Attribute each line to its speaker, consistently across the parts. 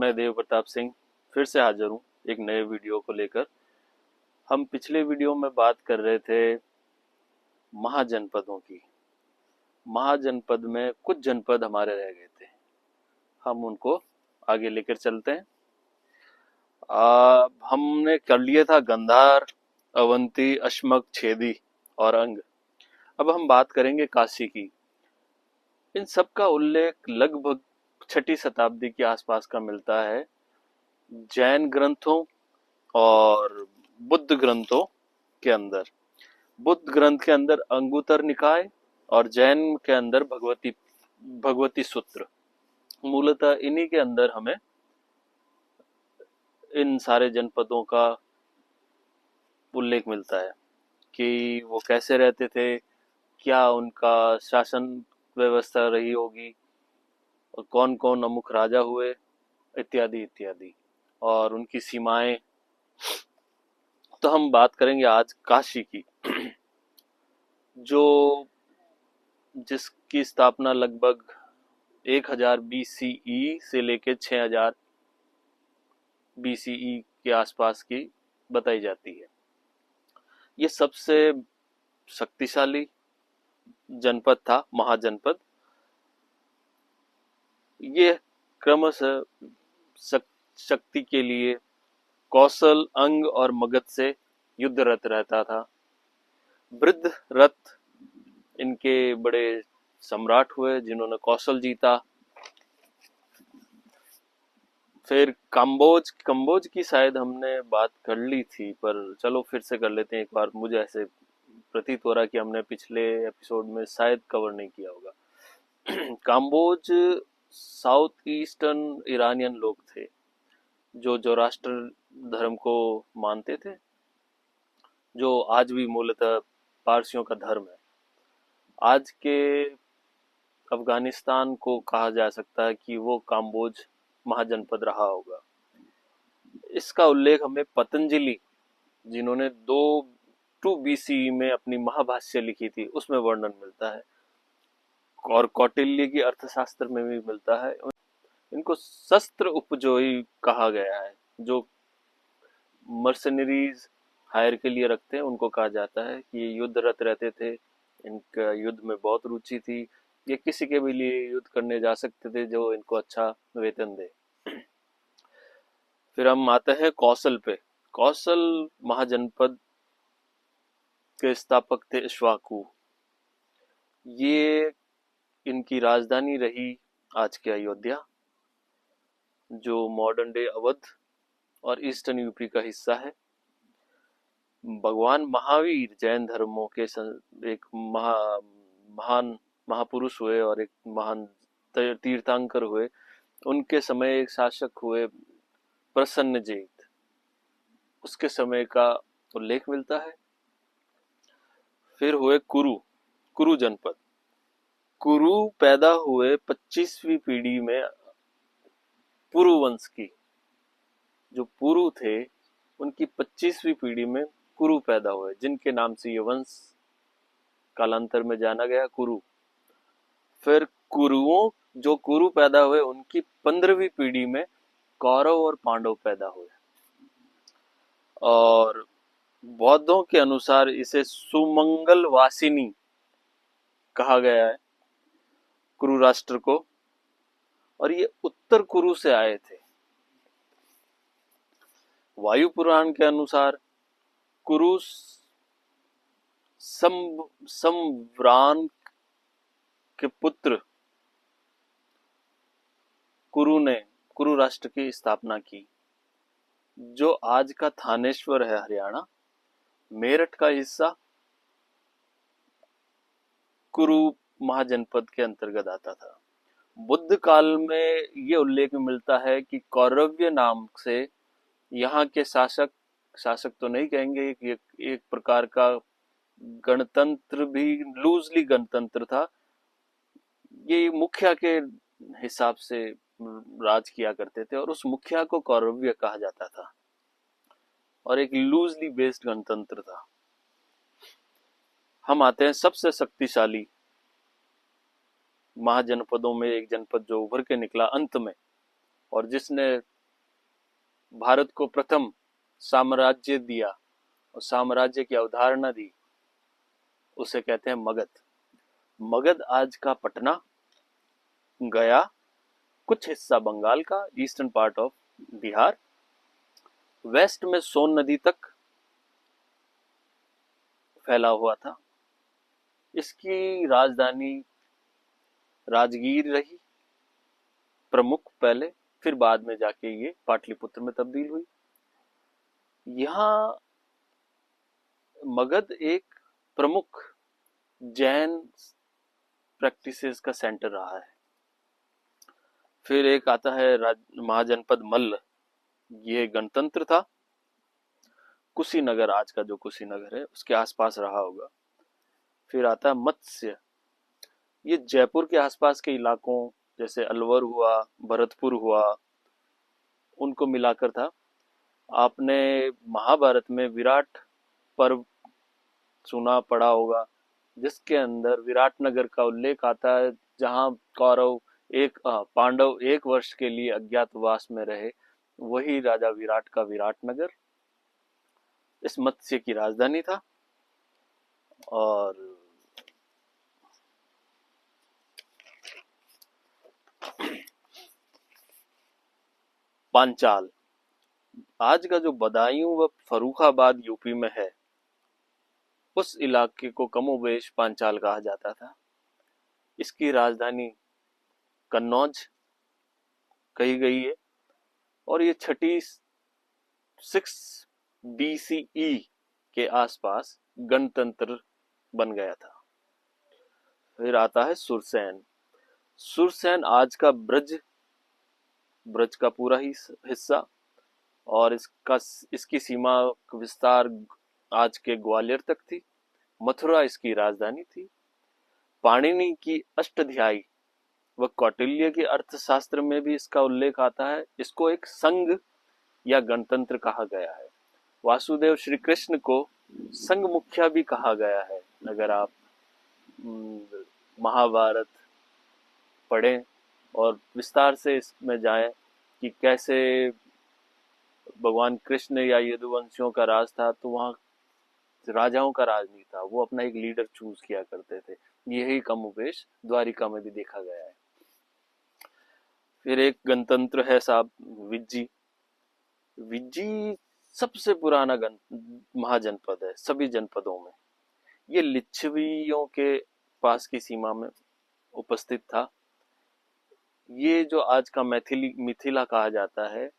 Speaker 1: मैं देव प्रताप सिंह फिर से हाजिर हूँ एक नए वीडियो को लेकर। हम पिछले वीडियो में बात कर रहे थे महाजनपदों की। महाजनपद में कुछ जनपद हमारे रह गए थे, हम उनको आगे लेकर चलते हैं। हमने कर लिया था गंधार, अवंती, अश्मक, छेदी और अंग। अब हम बात करेंगे काशी की। इन सब का उल्लेख लगभग 6ठी शताब्दी के आसपास का मिलता है जैन ग्रंथों और बुद्ध ग्रंथों के अंदर। बुद्ध ग्रंथ के अंदर अंगुत्तर निकाय और जैन के अंदर भगवती सूत्र। मूलतः इन्हीं के अंदर हमें इन सारे जनपदों का उल्लेख मिलता है कि वो कैसे रहते थे, क्या उनका शासन व्यवस्था रही होगी और कौन कौन अमुक राजा हुए, इत्यादि इत्यादि, और उनकी सीमाएं। तो हम बात करेंगे आज काशी की, जो जिसकी स्थापना लगभग 1000 BCE से लेकर 6000 BCE के आसपास की बताई जाती है। ये सबसे शक्तिशाली जनपद था, महाजनपद। ये क्रमशः शक्ति के लिए कौशल, अंग और मगध से युद्धरत रहता था। वृद्ध रथ इनके बड़े सम्राट हुए जिन्होंने कौशल जीता। फिर कंबोज की शायद हमने बात कर ली थी, पर चलो फिर से कर लेते हैं एक बार। मुझे ऐसे प्रतीत हो रहा कि हमने पिछले एपिसोड में शायद कवर नहीं किया होगा। काम्बोज साउथ ईस्टर्न ईरानियन लोग थे जो जोराष्ट्र धर्म को मानते थे, जो आज भी मूलतः पारसियों का धर्म है। आज के अफगानिस्तान को कहा जा सकता है कि वो काम्बोज महाजनपद रहा होगा। इसका उल्लेख हमें पतंजलि, जिन्होंने 2 BCE में अपनी महाभाष्य लिखी थी, उसमें वर्णन मिलता है, और कौटिल्य की अर्थशास्त्र में भी मिलता है। इनको शस्त्र उपजोई कहा गया है। जो मर्सनरीज हायर के लिए रखते हैं उनको कहा जाता है कि ये युद्धरत रहते थे, इनका युद्ध में बहुत रुचि थी, ये किसी के भी लिए युद्ध करने जा सकते थे जो इनको अच्छा वेतन दे। फिर हम आते हैं कौशल पे। कौशल महाजनपद के स्थापक थे इक्ष्वाकु। ये इनकी राजधानी रही आज के अयोध्या, जो मॉडर्न डे अवध और ईस्टर्न यूपी का हिस्सा है। भगवान महावीर जैन धर्मों के एक महान महापुरुष हुए और एक महान तीर्थंकर हुए। उनके समय एक शासक हुए प्रसन्नजीत, उसके समय का उल्लेख मिलता है। फिर हुए कुरु जनपद। कुरु पैदा हुए 25वीं पीढ़ी में पुरु वंश की। जो पुरु थे उनकी 25वीं पीढ़ी में कुरु पैदा हुए, जिनके नाम से ये वंश कालांतर में जाना गया, कुरु। फिर जो कुरु पैदा हुए उनकी 15वीं पीढ़ी में कौरव और पांडव पैदा हुए। और बौद्धों के अनुसार इसे सुमंगल वासिनी कहा गया है, कुरु राष्ट्र को, और ये उत्तर कुरु से आए थे। वायु पुराण के अनुसार कुरु सम्रान के पुत्र कुरु ने कुरु राष्ट्र की स्थापना की, जो आज का थानेश्वर है, हरियाणा। मेरठ का हिस्सा कुरु महाजनपद के अंतर्गत आता था। बुद्ध काल में ये उल्लेख मिलता है कि कौरव्य नाम से यहाँ के शासक तो नहीं कहेंगे, एक प्रकार का गणतंत्र भी, लूजली गणतंत्र था। ये मुखिया के हिसाब से राज किया करते थे और उस मुखिया को कौरव्य कहा जाता था, और एक लूजली बेस्ड गणतंत्र था। हम आते हैं सबसे शक्तिशाली महाजनपदों में। एक जनपद जो उभर के निकला अंत में, और जिसने भारत को प्रथम साम्राज्य दिया और साम्राज्य की अवधारणा दी, उसे कहते हैं मगध। मगध आज का पटना, गया, कुछ हिस्सा बंगाल का, eastern part of Bihar, west में सोन नदी तक फैला हुआ था। इसकी राजधानी राजगीर रही प्रमुख पहले, फिर बाद में जाके ये पाटलिपुत्र में तब्दील हुई। यहाँ मगध एक प्रमुख जैन प्रैक्टिसेस का सेंटर रहा है। फिर एक आता है महाजनपद मल्ल, ये गणतंत्र था। कुशीनगर, आज का जो कुशीनगर है उसके आसपास रहा होगा। फिर आता है मत्स्य, ये जयपुर के आसपास के इलाकों जैसे अलवर हुआ, भरतपुर हुआ, उनको मिलाकर था। आपने महाभारत में विराट पर्व सुना पड़ा होगा, जिसके अंदर विराट नगर का उल्लेख आता है, जहां कौरव पांडव 1 वर्ष के लिए अज्ञातवास में रहे। वही राजा विराट का विराट नगर इस मत्स्य की राजधानी था। और पांचाल, आज का जो बदायूं व फर्रुखाबाद यूपी में है, उस इलाके को कमोबेश पांचाल कहा जाता था। इसकी राजधानी कन्नौज कही गई है और ये छठी 6 BCE के आसपास गणतंत्र बन गया था। फिर आता है सुरसैन। सुरसैन आज का ब्रज का पूरा ही हिस्सा, और इसकी सीमा विस्तार आज के ग्वालियर तक थी। मथुरा इसकी राजधानी थी। पाणिनि की अष्टाध्यायी व कौटिल्य के अर्थशास्त्र में भी इसका उल्लेख आता है। इसको एक संघ या गणतंत्र कहा गया है। वासुदेव श्री कृष्ण को संघ मुखिया भी कहा गया है। अगर आप महाभारत पढ़ें और विस्तार से इसमें जाएं कि कैसे भगवान कृष्ण या यदुवंशियों का राज था, तो वहाँ राजाओं का राज नहीं था, वो अपना एक लीडर चूज किया करते थे। यही कमोबेश द्वारिका में भी देखा गया है। फिर एक गणतंत्र है साहब विज्जी। विज्जी सबसे पुराना महाजनपद है सभी जनपदों में। ये लिच्छवियों के पास की सीमा में उपस्थित था। ये जो आज का मिथिला कहा जाता है,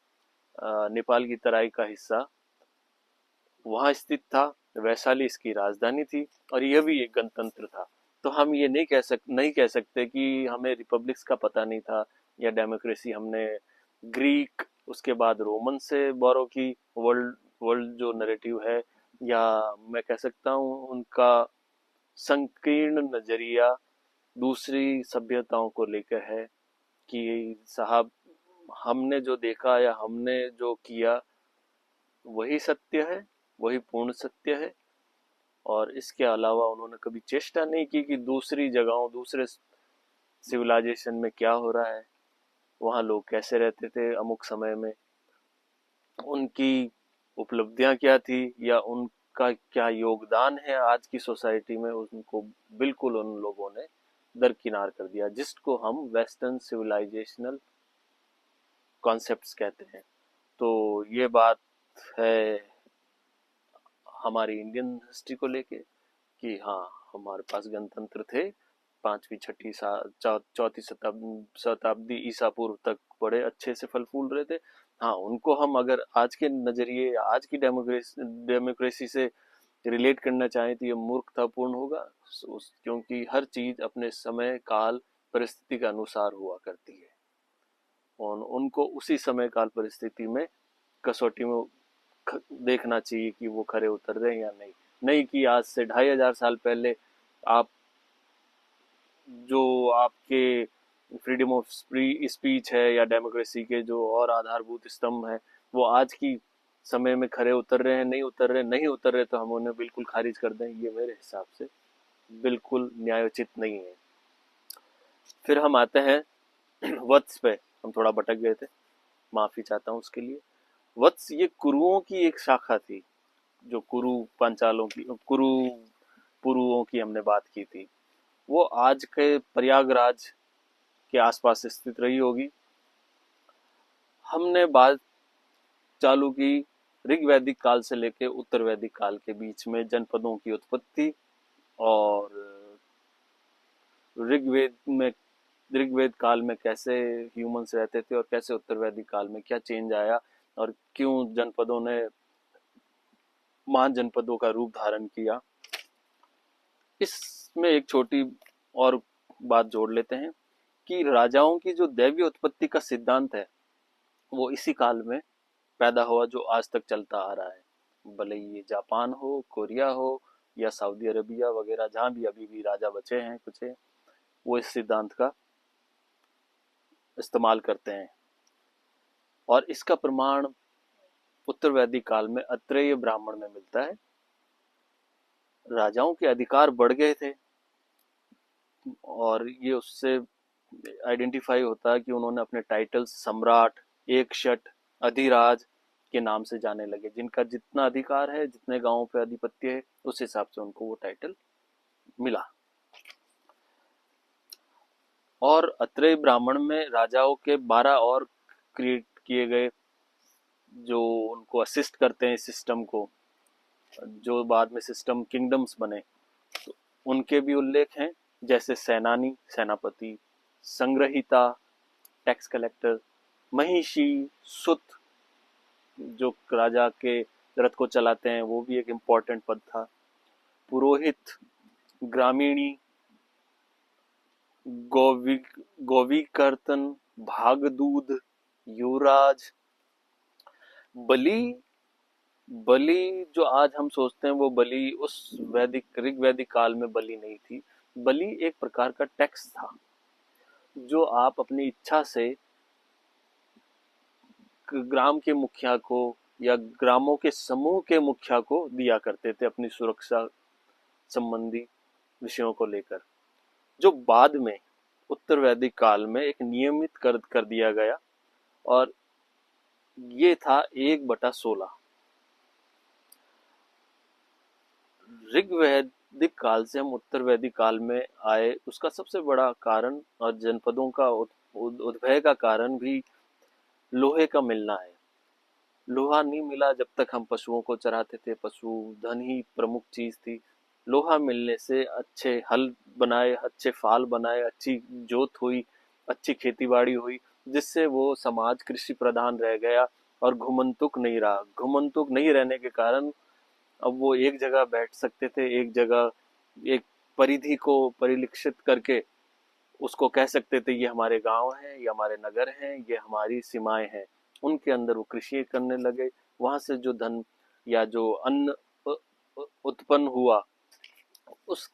Speaker 1: नेपाल की तराई का हिस्सा, वहां स्थित था। वैशाली इसकी राजधानी थी और यह भी एक गणतंत्र था। तो हम ये नहीं कह सकते कि हमें रिपब्लिक्स का पता नहीं था या डेमोक्रेसी हमने ग्रीक उसके बाद रोमन से बोरो की। वर्ल्ड जो नैरेटिव है, या मैं कह सकता हूँ उनका संकीर्ण नजरिया दूसरी सभ्यताओं को लेकर है कि साहब हमने जो देखा या हमने जो किया वही सत्य है, वही पूर्ण सत्य है। और इसके अलावा उन्होंने कभी चेष्टा नहीं की कि दूसरी जगहों, दूसरे सिविलाइजेशन में क्या हो रहा है, वहाँ लोग कैसे रहते थे अमुक समय में, उनकी उपलब्धियां क्या थी या उनका क्या योगदान है आज की सोसाइटी में, उनको बिल्कुल उन लोगों ने दरकिनार कर दिया, जिसको हम वेस्टर्न सिविलाइजेशनल कॉन्सेप्ट्स कहते हैं। तो ये बात है हमारी इंडियन हिस्ट्री को लेके कि हाँ, हमारे पास गणतंत्र थे। 5वीं 6वीं 7वीं 4थी शताब्दी ईसा पूर्व तक बड़े अच्छे से फल फूल रहे थे। हाँ, उनको हम अगर आज के नजरिए या आज की डेमोक्रेसी से रिलेट करना चाहें तो ये मूर्खतापूर्ण होगा, क्योंकि हर चीज अपने समय काल परिस्थिति के अनुसार हुआ करती है और उनको उसी समय काल परिस्थिति में कसौटी में देखना चाहिए कि वो खरे उतर रहे हैं या नहीं। नहीं कि आज से 2500 साल पहले आप जो आपके फ्रीडम ऑफ स्पीच है या डेमोक्रेसी के जो और आधारभूत स्तंभ है, वो आज की समय में खरे उतर रहे हैं, नहीं उतर रहे तो हम उन्हें बिल्कुल खारिज कर दें। ये मेरे हिसाब से बिल्कुल न्यायोचित नहीं है। फिर हम आते हैं वत्स पे। हम थोड़ा भटक गए थे, माफी चाहता हूँ उसके लिए। वत्स ये कुरुओं की एक शाखा थी, जो कुरु पांचालों की, कुरु पुरुओं की हमने बात की थी, वो आज के प्रयागराज के आसपास स्थित रही होगी। हमने बात चालू की ऋग्वैदिक काल से लेकर उत्तर वैदिक काल के बीच में जनपदों की उत्पत्ति, और ऋग्वेद में, ऋग्वेद काल में कैसे ह्यूमंस रहते थे और कैसे उत्तर वैदिक काल में क्या चेंज आया, और क्यों जनपदों ने महान जनपदों का रूप धारण किया। इसमें एक छोटी और बात जोड़ लेते हैं कि राजाओं की जो दैवीय उत्पत्ति का सिद्धांत है, वो इसी काल में पैदा हुआ जो आज तक चलता आ रहा है। भले ये जापान हो, कोरिया हो, या सऊदी अरबिया वगैरह, जहाँ भी अभी भी राजा बचे हैं कुछ है, वो इस सिद्धांत का इस्तेमाल करते हैं। और इसका प्रमाण उत्तर वैदिक काल में अत्रेय ब्राह्मण में मिलता है। राजाओं के अधिकार बढ़ गए थे, और ये उससे आइडेंटिफाई होता है कि उन्होंने अपने टाइटल सम्राट, एकशट, अधिराज के नाम से जाने लगे। जिनका जितना अधिकार है, जितने गांवों पे आधिपत्य है, उस हिसाब से उनको वो टाइटल मिला। और अत्रेय ब्राह्मण में राजाओं के 12 और क्रिएट किए गए, जो उनको असिस्ट करते हैं सिस्टम को, जो बाद में सिस्टम किंगडम्स बने, तो उनके भी उल्लेख हैं, जैसे सेनानी, सेनापति, संग्रहिता, टैक्स कलेक्टर, महिषी, सुत, जो राजा के रथ को चलाते हैं, वो भी एक इम्पोर्टेंट पद था, पुरोहित, ग्रामीणी, गोवी गोवीकर्तन, भागदूत, युवराज, बलि। बलि जो आज हम सोचते हैं वो बलि उस वैदिक ऋग्वैदिक काल में बलि नहीं थी। बलि एक प्रकार का टैक्स था, जो आप अपनी इच्छा से ग्राम के मुखिया को या ग्रामों के समूह के मुखिया को दिया करते थे, अपनी सुरक्षा संबंधी विषयों को लेकर, जो बाद में उत्तर वैदिक काल में एक नियमित कर दिया गया। और ये था 1/16। ऋग्वैदिक काल से हम उत्तर वैदिक काल में आए, उसका सबसे बड़ा कारण और जनपदों का उद्भय का कारण भी लोहे का मिलना है। लोहा नहीं मिला जब तक हम पशुओं को चराते थे, पशुधन ही प्रमुख चीज थी। लोहा मिलने से अच्छे हल बनाए, अच्छे फाल बनाए, अच्छी जोत हुई, अच्छी खेतीबाड़ी हुई, जिससे वो समाज कृषि प्रधान रह गया और घुमंतुक नहीं रहा। घुमंतुक नहीं रहने के कारण अब वो एक जगह बैठ सकते थे, एक जगह एक परिधि को परिलक्षित करके उसको कह सकते थे ये हमारे गांव है, ये हमारे नगर हैं, ये हमारी सीमाएं हैं। उनके अंदर वो कृषि करने लगे। वहां से जो धन या जो अन्न उत्पन्न हुआ, उस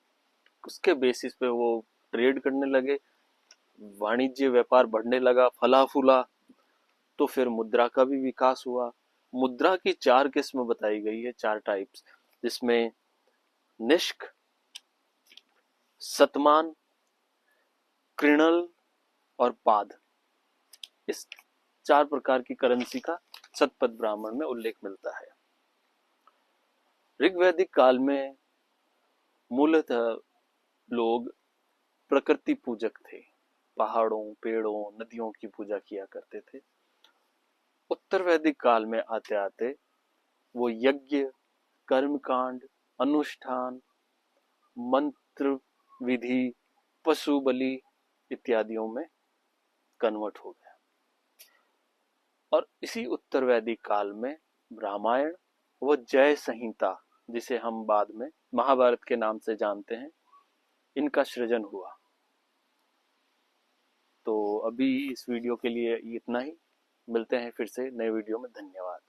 Speaker 1: उसके बेसिस पे वो ट्रेड करने लगे, वाणिज्य व्यापार बढ़ने लगा, फला फूला। तो फिर मुद्रा का भी विकास हुआ। मुद्रा की 4 किस्म बताई गई है, 4 टाइप्स, जिसमें निष्क, सतमान, कृणल और पाद, इस 4 प्रकार की करेंसी का शतपथ ब्राह्मण में उल्लेख मिलता है। ऋग्वैदिक काल में मूलतः लोग प्रकृति पूजक थे, पहाड़ों, पेड़ों, नदियों की पूजा किया करते थे। उत्तर वैदिक काल में आते आते वो यज्ञ, कर्मकांड, अनुष्ठान, मंत्र विधि, पशु बलि इत्यादियों में कन्वर्ट हो गया। और इसी उत्तर वैदिक काल में रामायण व जय संहिता, जिसे हम बाद में महाभारत के नाम से जानते हैं, इनका सृजन हुआ। तो अभी इस वीडियो के लिए इतना ही। मिलते हैं फिर से नए वीडियो में। धन्यवाद।